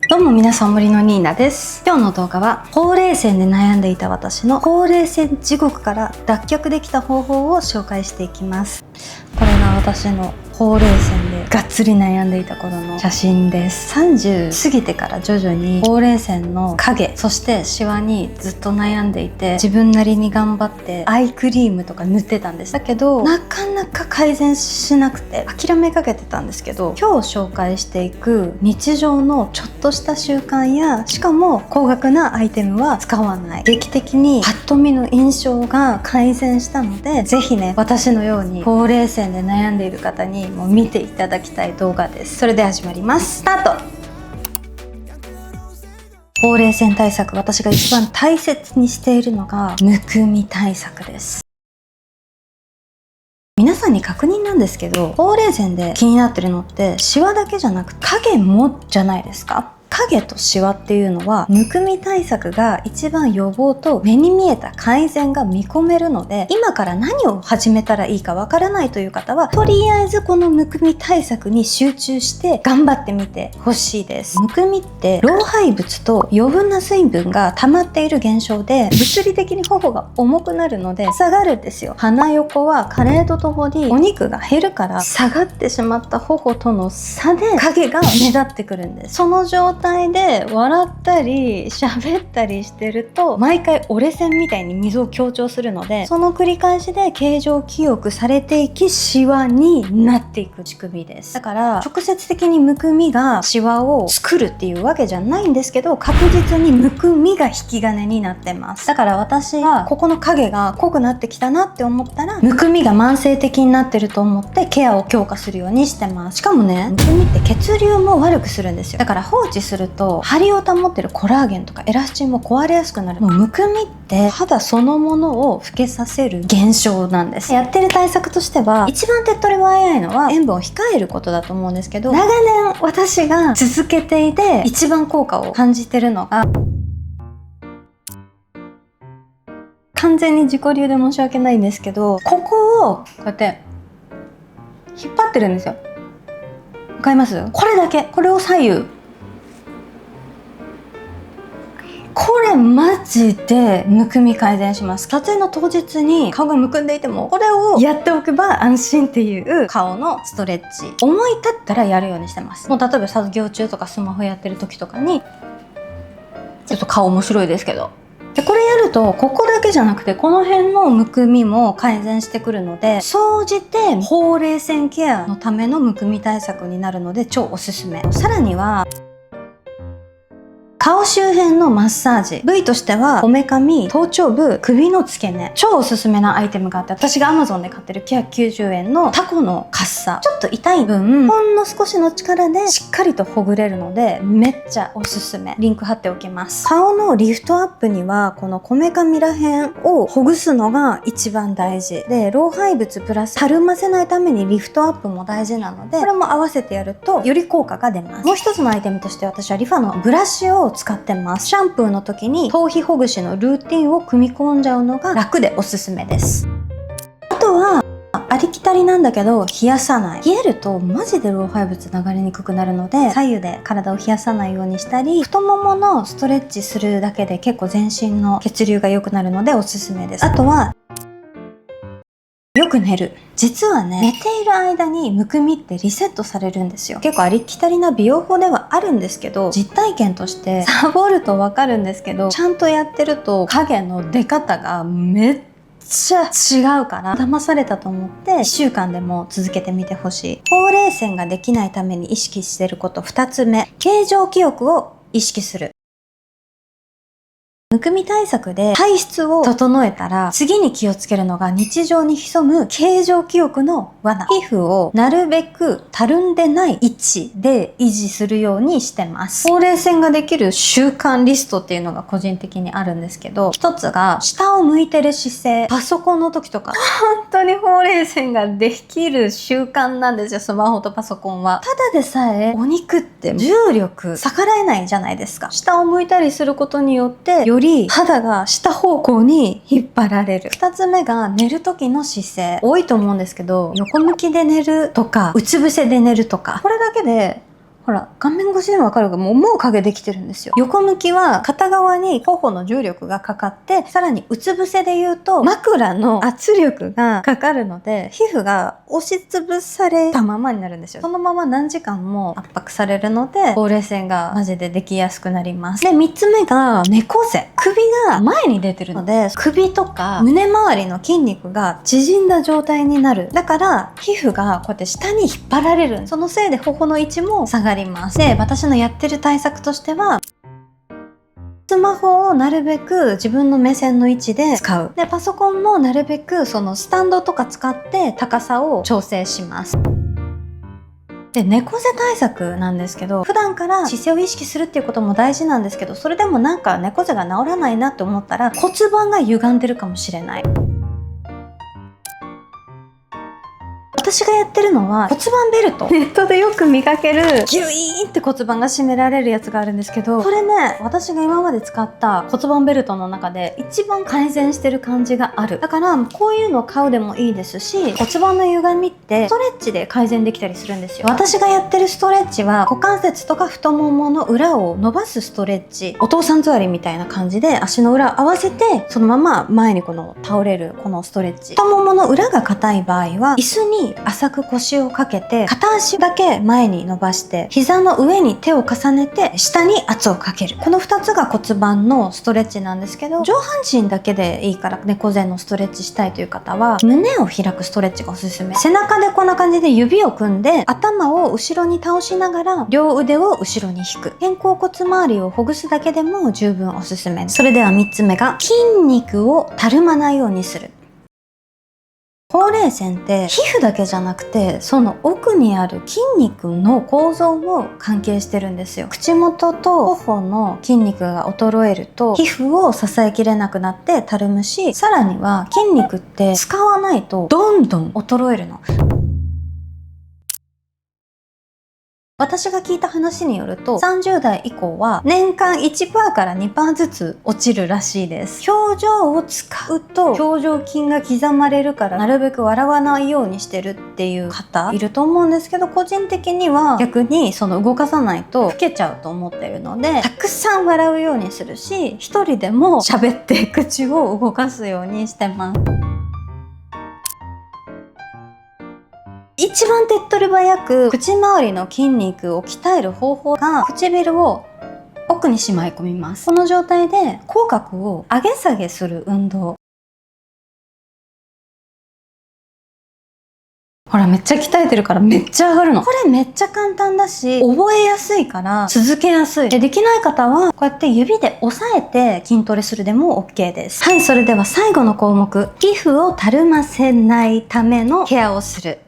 どうも皆さん、森のニーナです。今日の動画はほうれい線で悩んでいた私のほうれい線地獄から脱却できた方法を紹介していきます。これが私のほうれい線でがっつり悩んでいた頃の写真です。30過ぎてから徐々にほうれい線の影、そしてシワにずっと悩んでいて、自分なりに頑張ってアイクリームとか塗ってたんです。だけどなかなか改善しなくて諦めかけてたんですけど、今日紹介していく日常のちょっとした習慣や、しかも高額なアイテムは使わない、劇的にパッと見の印象が改善したので、ぜひね、私のようにほうれい線で悩んでいる方にも見ていただきたい動画です。それでは始まります。スタート。ほうれい線対策、私が一番大切にしているのがむくみ対策です。皆さんに確認なんですけど、ほうれい線で気になってるのってシワだけじゃなく影もじゃないですか？影とシワっていうのは、むくみ対策が一番予防と目に見えた改善が見込めるので、今から何を始めたらいいかわからないという方は、とりあえずこのむくみ対策に集中して頑張ってみてほしいです。むくみって老廃物と余分な水分が溜まっている現象で、物理的に頬が重くなるので下がるんですよ。鼻横は加齢とともにお肉が減るから、下がってしまった頬との差で影が目立ってくるんです。その状態で笑ったり喋ったりしてると、毎回折れ線みたいに溝を強調するので、その繰り返しで形状記憶されていき、シワになっていく仕組みです。だから直接的にむくみがシワを作るっていうわけじゃないんですけど、確実にむくみが引き金になってます。だから私はここの影が濃くなってきたなって思ったら、むくみが慢性的になってると思ってケアを強化するようにしてます。しかもね、むくみって血流も悪くするんですよ。だから放置すると張りを保ってるコラーゲンとかエラスチンも壊れやすくなる。もうむくみって肌そのものを老けさせる現象なんです。やってる対策としては、一番手っ取り早いのは塩分を控えることだと思うんですけど、長年私が続けていて一番効果を感じてるのが、完全に自己流で申し訳ないんですけど、ここをこうやって引っ張ってるんですよ。わかります？これだけ。これを左右、これマジでむくみ改善します。撮影の当日に顔がむくんでいても、これをやっておけば安心っていう顔のストレッチ、思い立ったらやるようにしてます。もう例えば作業中とかスマホやってる時とかに、ちょっと顔面白いですけど、でこれやるとここだけじゃなくてこの辺のむくみも改善してくるので、総じてほうれい線ケアのためのむくみ対策になるので超おすすめ。さらには顔周辺のマッサージ、部位としてはこめかみ、頭頂部、首の付け根、超おすすめなアイテムがあって、私が Amazon で買ってる990円のタコのカッサ、ちょっと痛い分ほんの少しの力でしっかりとほぐれるので、めっちゃおすすめ。リンク貼っておきます。顔のリフトアップにはこのこめかみらへんをほぐすのが一番大事で、老廃物プラスたるませないためにリフトアップも大事なので、これも合わせてやるとより効果が出ます。もう一つのアイテムとして、私はリファのブラシを使ってます。シャンプーの時に頭皮ほぐしのルーティンを組み込んじゃうのが楽でおすすめです。あとはありきたりなんだけど、冷やさない。冷えるとマジで老廃物流れにくくなるので、左右で体を冷やさないようにしたり、太もものストレッチするだけで結構全身の血流が良くなるのでおすすめです。あとはよく寝る。実はね、寝ている間にむくみってリセットされるんですよ。結構ありきたりな美容法ではあるんですけど、実体験としてサボるとわかるんですけど、ちゃんとやってると影の出方がめっちゃ違うから、騙されたと思って1週間でも続けてみてほしい。ほうれい線ができないために意識していること2つ目、形状記憶を意識する。むくみ対策で体質を整えたら、次に気をつけるのが日常に潜む形状記憶の罠。皮膚をなるべくたるんでない位置で維持するようにしてます。ほうれい線ができる習慣リストっていうのが個人的にあるんですけど、一つが下を向いてる姿勢。パソコンの時とか本当にほうれい線ができる習慣なんですよ、スマホとパソコンは。ただでさえお肉って重力逆らえないじゃないですか。下を向いたりすることによってより肌が下方向に引っ張られる。二つ目が寝る時の姿勢。多いと思うんですけど、横向きで寝るとかうつ伏せで寝るとか、これだけでほら、画面越しでもわかるが、もう影できてるんですよ。横向きは片側に頬の重力がかかって、さらにうつ伏せで言うと枕の圧力がかかるので、皮膚が押しつぶされたままになるんですよ。そのまま何時間も圧迫されるので、ほうれい線がマジでできやすくなります。で、3つ目が猫背。首が前に出てるので、首とか胸周りの筋肉が縮んだ状態になる。だから皮膚がこうやって下に引っ張られる。そのせいで頬の位置も下がります。で、私のやってる対策としては、スマホをなるべく自分の目線の位置で使う。で、パソコンもなるべくそのスタンドとか使って高さを調整します。で、猫背対策なんですけど、普段から姿勢を意識するっていうことも大事なんですけど、それでもなんか猫背が治らないなって思ったら骨盤が歪んでるかもしれない。私がやってるのは骨盤ベルト。ネットでよく見かけるギュイーンって骨盤が締められるやつがあるんですけど、これね、私が今まで使った骨盤ベルトの中で一番改善してる感じがある。だからこういうのを買うでもいいですし、骨盤の歪みってストレッチで改善できたりするんですよ。私がやってるストレッチは股関節とか太ももの裏を伸ばすストレッチ。お父さん座りみたいな感じで足の裏を合わせてそのまま前にこの倒れるこのストレッチ。太ももの裏が硬い場合は椅子に浅く腰をかけて片足だけ前に伸ばして膝の上に手を重ねて下に圧をかける。この2つが骨盤のストレッチなんですけど、上半身だけでいいから猫背のストレッチしたいという方は胸を開くストレッチがおすすめ。背中でこんな感じで指を組んで頭を後ろに倒しながら両腕を後ろに引く。肩甲骨周りをほぐすだけでも十分おすすめ。それでは3つ目が筋肉をたるまないようにする。ほうれい線って皮膚だけじゃなくてその奥にある筋肉の構造も関係してるんですよ。口元と頬の筋肉が衰えると皮膚を支えきれなくなってたるむし、さらには筋肉って使わないとどんどん衰えるの。私が聞いた話によると30代以降は年間 1% から 2% ずつ落ちるらしいです。表情を使うと表情筋が刻まれるからなるべく笑わないようにしてるっていう方いると思うんですけど、個人的には逆にその動かさないと老けちゃうと思ってるので、たくさん笑うようにするし、一人でも喋って口を動かすようにしてます。一番手っ取り早く口周りの筋肉を鍛える方法が唇を奥にしまい込みます。この状態で口角を上げ下げする運動。ほら、めっちゃ鍛えてるからめっちゃ上がるの。これめっちゃ簡単だし覚えやすいから続けやすい。できない方はこうやって指で押さえて筋トレするでも OK です。はい、それでは最後の項目、皮膚をたるませないためのケアをする。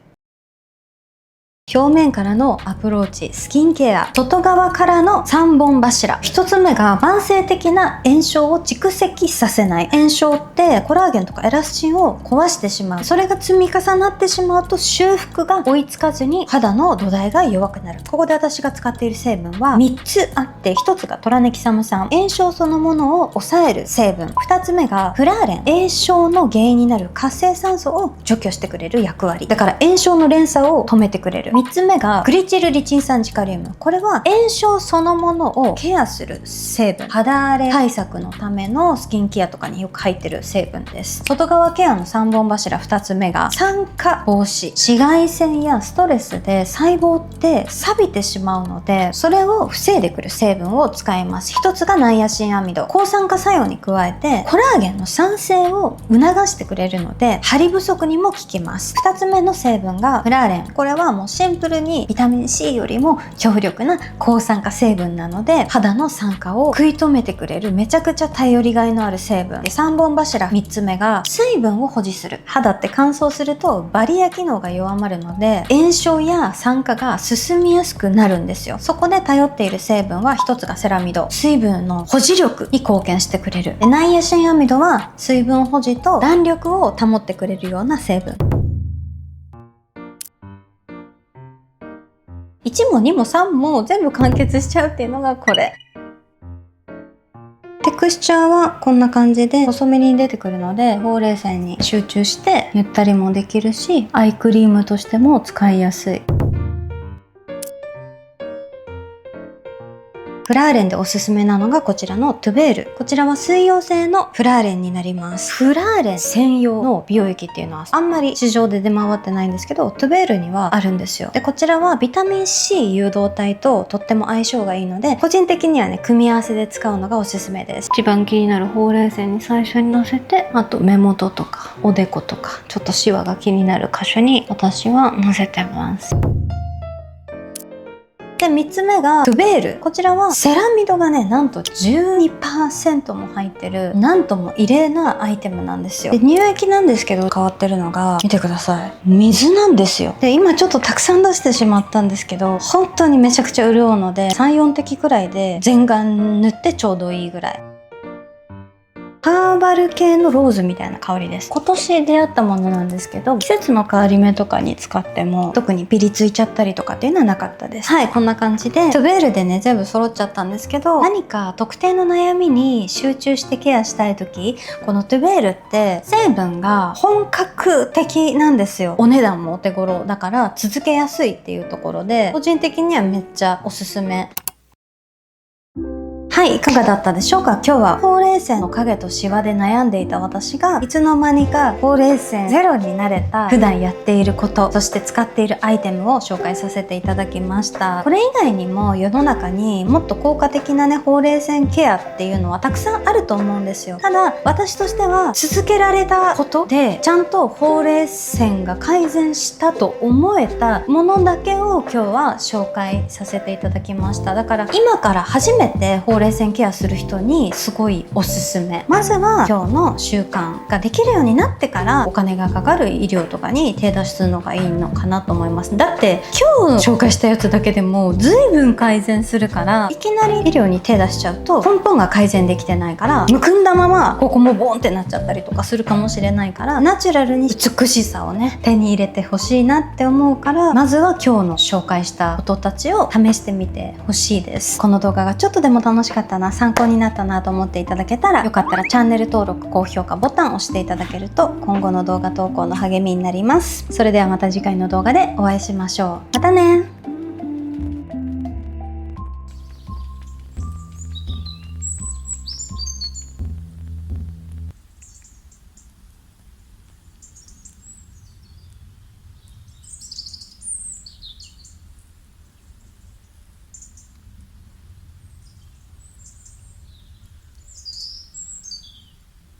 表面からのアプローチ、スキンケア。外側からの3本柱。1つ目が慢性的な炎症を蓄積させない。炎症ってコラーゲンとかエラスチンを壊してしまう。それが積み重なってしまうと修復が追いつかずに肌の土台が弱くなる。ここで私が使っている成分は3つあって、1つがトラネキサム酸。炎症そのものを抑える成分。2つ目がフラーレン。炎症の原因になる活性酸素を除去してくれる役割。だから炎症の連鎖を止めてくれる。3つ目がグリチルリチン酸ジカリウム。これは炎症そのものをケアする成分。肌荒れ対策のためのスキンケアとかによく入ってる成分です。外側ケアの3本柱。2つ目が酸化防止。紫外線やストレスで細胞って錆びてしまうので、それを防いでくる成分を使います。1つがナイアシンアミド。抗酸化作用に加えてコラーゲンの産生を促してくれるので張り不足にも効きます。2つ目の成分がフラーレン。これはもうシンプルにビタミン C よりも強力な抗酸化成分なので肌の酸化を食い止めてくれるめちゃくちゃ頼りがいのある成分で、3本柱3つ目が水分を保持する。肌って乾燥するとバリア機能が弱まるので炎症や酸化が進みやすくなるんですよ。そこで頼っている成分は1つがセラミド。水分の保持力に貢献してくれる。ナイアシンアミドは水分保持と弾力を保ってくれるような成分。1も2も3も全部完結しちゃうっていうのがこれ。テクスチャーはこんな感じで細めに出てくるのでほうれい線に集中して塗ったりもできるし、アイクリームとしても使いやすい。フラーレンでおすすめなのがこちらのトゥベール。こちらは水溶性のフラーレンになります。フラーレン専用の美容液っていうのはあんまり市場で出回ってないんですけど、トゥベールにはあるんですよ。で、こちらはビタミン C 誘導体ととっても相性がいいので、個人的にはね、組み合わせで使うのがおすすめです。一番気になるほうれい線に最初にのせて、あと目元とかおでことかちょっとシワが気になる箇所に私はのせてます。で、3つ目がトゥベール。こちらはセラミドがね、なんと 12% も入ってる、なんとも異例なアイテムなんですよ。で、乳液なんですけど変わってるのが、見てください。水なんですよ。で、今ちょっとたくさん出してしまったんですけど、本当にめちゃくちゃ潤うので、3、4滴くらいで全顔塗ってちょうどいいぐらい。ハーバル系のローズみたいな香りです。今年出会ったものなんですけど、季節の変わり目とかに使っても特にピリついちゃったりとかっていうのはなかったです。はい、こんな感じでトゥベールでね、全部揃っちゃったんですけど、何か特定の悩みに集中してケアしたい時、このトゥベールって成分が本格的なんですよ。お値段もお手頃だから続けやすいっていうところで、個人的にはめっちゃおすすめ。はい、いかがだったでしょうか。今日はほうれい線の影とシワで悩んでいた私がいつの間にかほうれい線ゼロになれた普段やっていること、そして使っているアイテムを紹介させていただきました。これ以外にも世の中にもっと効果的なね、ほうれい線ケアっていうのはたくさんあると思うんですよ。ただ私としては続けられたことでちゃんとほうれい線が改善したと思えたものだけを今日は紹介させていただきました。だから今から初めてほうれい線ケアする人にすごいおすすめ。まずは今日の習慣ができるようになってからお金がかかる医療とかに手出しするのがいいのかなと思います。だって今日紹介したやつだけでも随分改善するから、いきなり医療に手出しちゃうと根本が改善できてないから、むくんだままここもボーンってなっちゃったりとかするかもしれないから、ナチュラルに美しさをね手に入れてほしいなって思うから、まずは今日の紹介したことたちを試してみてほしいです。この動画がちょっとでも楽しかったな、参考になったなと思っていただけたら、よかったらチャンネル登録、高評価ボタンを押していただけると今後の動画投稿の励みになります。それではまた次回の動画でお会いしましょう。またね。